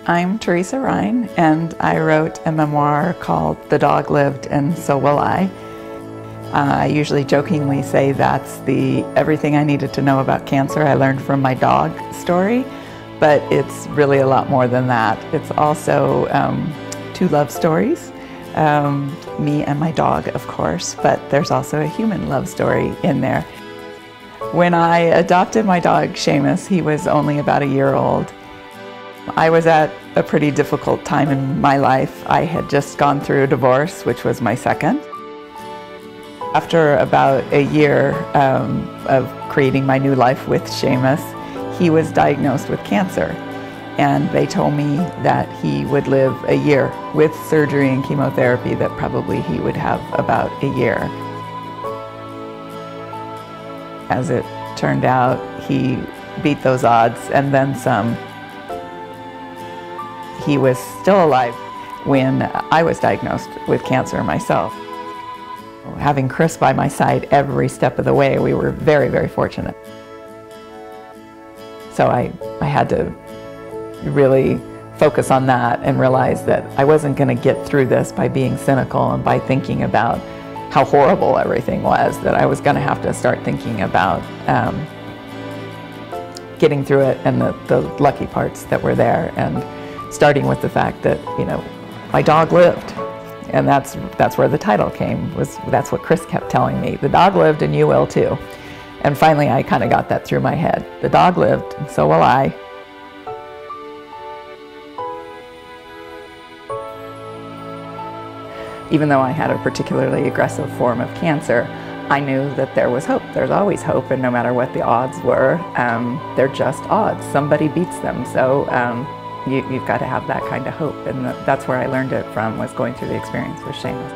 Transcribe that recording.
I'm Teresa Rhyne, and I wrote a memoir called The Dog Lived and So Will I. I usually jokingly say that's the everything I needed to know about cancer I learned from my dog story, but it's really a lot more than that. It's also two love stories, me and my dog, of course, but there's also a human love story in there. When I adopted my dog, Seamus, he was only about a year old. I was at a pretty difficult time in my life. I had just gone through a divorce, which was my second. After about a year of creating my new life with Seamus, he was diagnosed with cancer. And they told me that he would live a year with surgery and chemotherapy, that probably he would have about a year. As it turned out, he beat those odds and then some. He was still alive when I was diagnosed with cancer myself. Having Chris by my side every step of the way, we were very, very fortunate. So I had to really focus on that and realize that I wasn't going to get through this by being cynical and by thinking about how horrible everything was, that I was going to have to start thinking about getting through it and the lucky parts that were there, and starting with the fact that, you know, my dog lived. And that's where the title came, that's what Chris kept telling me. The dog lived and you will too. And finally I kind of got that through my head. The dog lived, and so will I. Even though I had a particularly aggressive form of cancer, I knew that there was hope. There's always hope, and no matter what the odds were, they're just odds. Somebody beats them, so you've got to have that kind of hope. And that's where I learned it from, was going through the experience with Seamus.